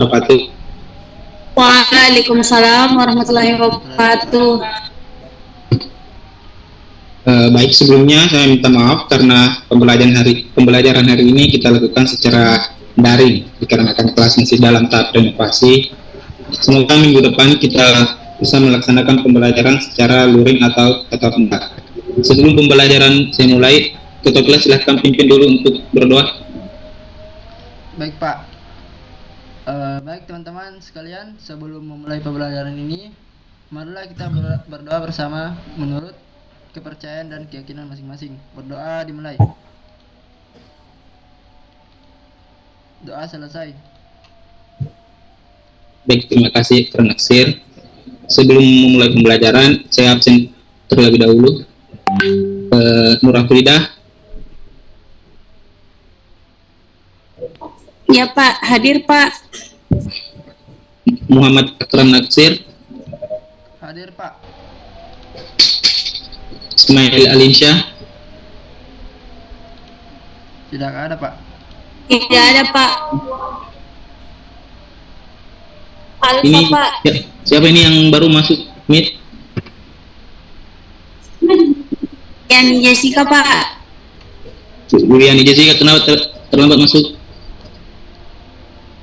wabarakatuh. Waalaikumsalam warahmatullahi wabarakatuh. Baik, sebelumnya saya minta maaf karena pembelajaran hari ini kita lakukan secara daring dikarenakan kelas masih dalam tahap renovasi. Semoga minggu depan kita bisa melaksanakan pembelajaran secara luring atau tatap muka. Sebelum pembelajaran saya mulai, Ketua kelas silahkan pimpin dulu untuk berdoa. Baik Pak. Baik teman-teman sekalian, sebelum memulai pembelajaran ini, marilah kita berdoa bersama menurut kepercayaan dan keyakinan masing-masing. Berdoa dimulai. Doa selesai. Baik, terima kasih Kak Naksir. Sebelum memulai pembelajaran, saya absen terlebih dahulu. Nur Afridah. Ya Pak, hadir Pak. Muhammad Akram Naksir. Hadir Pak. Ismail Alinsyah. Tidak ada Pak. Tidak ada Pak. Alfa Ini Pak. siapa ini yang baru masuk meet? Yani Jessica Pak. Wiliani Jessica, kenapa terlambat masuk?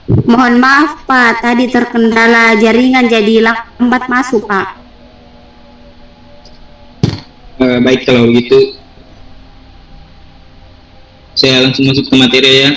Mohon maaf Pak, tadi terkendala jaringan jadi lambat masuk Pak. Baik, kalau begitu saya langsung masuk ke materi ya.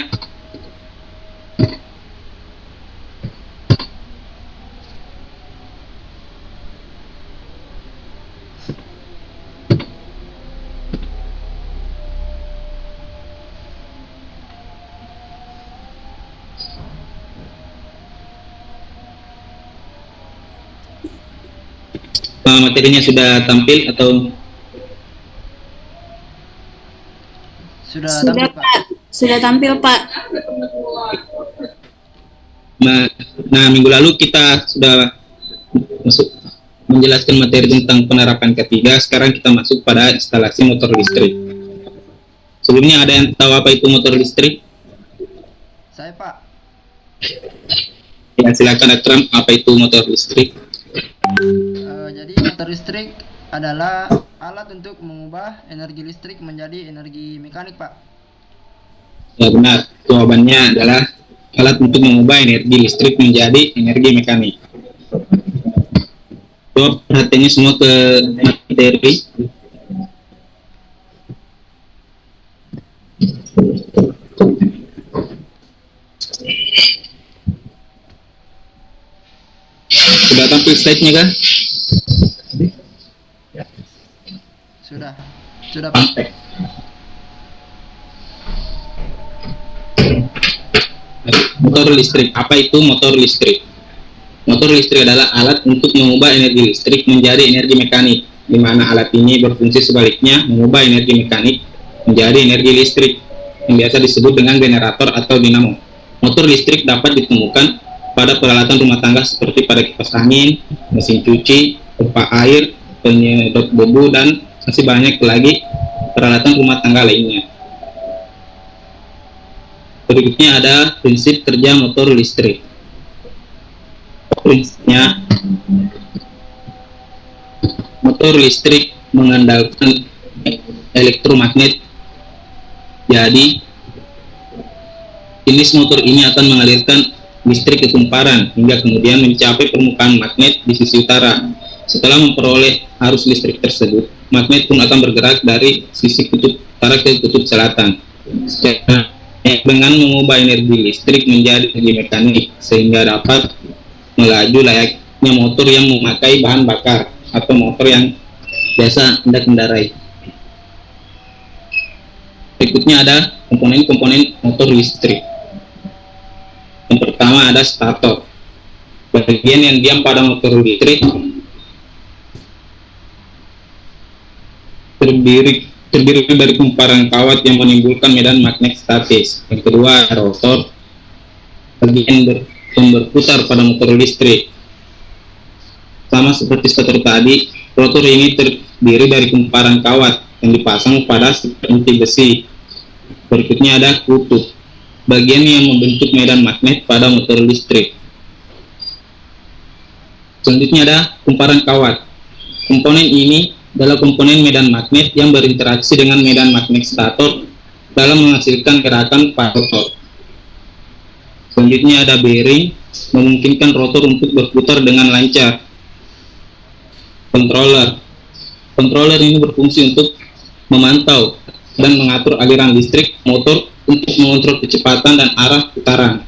Materinya sudah tampil atau Sudah tampil Pak. Sudah tampil Pak. Nah, minggu lalu kita sudah masuk menjelaskan materi tentang penerapan ketiga. Sekarang kita masuk pada instalasi motor listrik. Sebelumnya ada yang tahu apa itu motor listrik? Saya Pak. Ya, silakan Akram, apa itu motor listrik? Jadi motor listrik adalah alat untuk mengubah energi listrik menjadi energi mekanik Pak. Ya benar, jawabannya adalah alat untuk mengubah energi listrik menjadi energi mekanik. Coba perhatiannya semua ke materi. Sudah tampil slide-nya kan? Sudah Pak. Motor listrik, apa itu motor listrik? Motor listrik adalah alat untuk mengubah energi listrik menjadi energi mekanik, di mana alat ini berfungsi sebaliknya mengubah energi mekanik menjadi energi listrik, yang biasa disebut dengan generator atau dinamo. Motor listrik dapat ditemukan pada peralatan rumah tangga seperti pada kipas angin, mesin cuci, pompa air, penyedot debu, dan masih banyak lagi peralatan rumah tangga lainnya. Berikutnya ada prinsip kerja motor listrik. Prinsipnya, motor listrik mengandalkan elektromagnet. Jadi, jenis motor ini akan mengalirkan listrik ke kumparan hingga kemudian mencapai permukaan magnet di sisi utara. Setelah memperoleh arus listrik tersebut, magnet pun akan bergerak dari sisi kutub utara ke kutub selatan. Dengan mengubah energi listrik menjadi energi mekanik sehingga dapat melaju layaknya motor yang memakai bahan bakar atau motor yang biasa Anda kendarai. Berikutnya ada komponen-komponen motor listrik. Yang pertama ada stator. Bagian yang diam pada motor listrik terdiri dari kumparan kawat yang menimbulkan medan magnet statis. Yang kedua, rotor, bagian yang berputar pada motor listrik. Sama seperti stator tadi, rotor ini terdiri dari kumparan kawat yang dipasang pada inti besi. Berikutnya ada kutub, bagian yang membentuk medan magnet pada motor listrik. Selanjutnya ada kumparan kawat. Komponen ini adalah komponen medan magnet yang berinteraksi dengan medan magnet stator dalam menghasilkan gerakan pada rotor. Selanjutnya ada bearing, memungkinkan rotor untuk berputar dengan lancar. Controller ini berfungsi untuk memantau dan mengatur aliran listrik motor untuk mengontrol kecepatan dan arah putaran.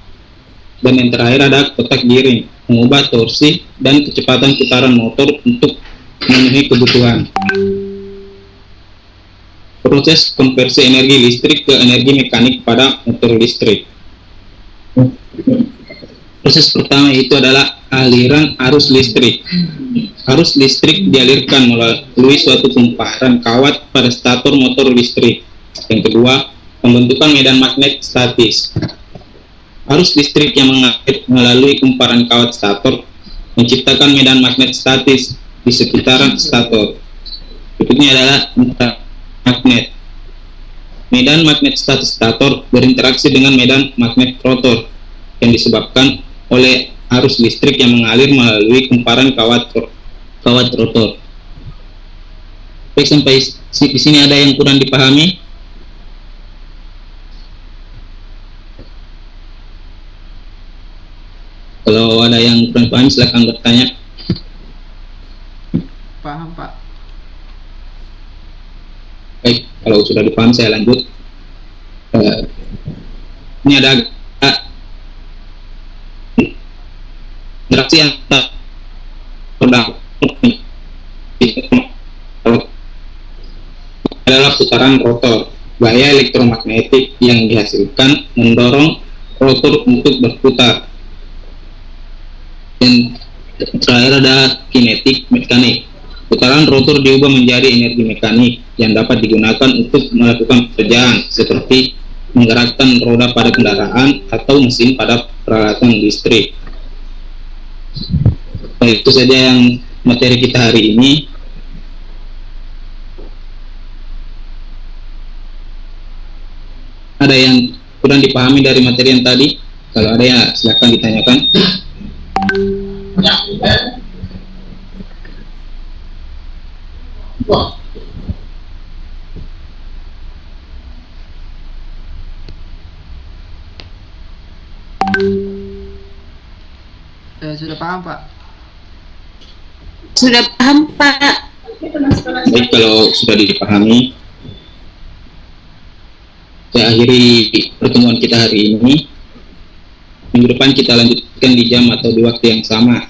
Dan yang terakhir ada kotak giring, mengubah torsi dan kecepatan putaran motor untuk memenuhi kebutuhan. Proses konversi energi listrik ke energi mekanik pada motor listrik. Proses pertama itu adalah aliran arus listrik. Arus listrik dialirkan melalui suatu kumparan kawat pada stator motor listrik. Yang kedua, pembentukan medan magnet statis. Arus listrik yang mengalir melalui kumparan kawat stator menciptakan medan magnet statis di sekitaran stator. Berikutnya adalah magnet. Medan magnet statis stator berinteraksi dengan medan magnet rotor yang disebabkan oleh arus listrik yang mengalir melalui kumparan kawat rotor. Baik, sampai di sini ada yang kurang dipahami? Kalau ada yang kurang paham, silakan bertanya. Paham, Pak. Baik, kalau sudah dipaham saya lanjut. Ini ada interaksi antara adalah putaran rotor. Gaya elektromagnetik yang dihasilkan mendorong rotor untuk berputar. Dan terakhir ada kinetik mekanik. Putaran rotor diubah menjadi energi mekanik yang dapat digunakan untuk melakukan pekerjaan seperti menggerakkan roda pada kendaraan atau mesin pada peralatan listrik. Baik, itu saja yang materi kita hari ini. Ada yang kurang dipahami dari materi yang tadi? Kalau ada ya silakan ditanyakan. Sudah paham, Pak? Sudah paham, Pak. Baik, kalau sudah dipahami, saya akhiri pertemuan kita hari ini. Minggu depan kita lanjutkan di jam atau di waktu yang sama.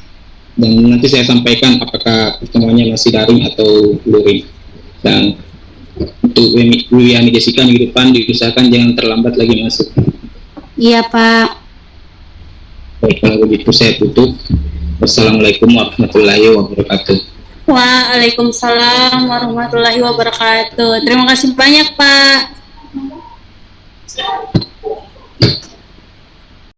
Dan nanti saya sampaikan apakah pertemuannya masih daring atau luring. Dan untuk Wiwiyani Jessica minggu depan diusahakan jangan terlambat lagi masuk. Iya, Pak. Baik, kalau begitu saya tutup. Wassalamualaikum warahmatullahi wabarakatuh. Waalaikumsalam warahmatullahi wabarakatuh. Terima kasih banyak, Pak.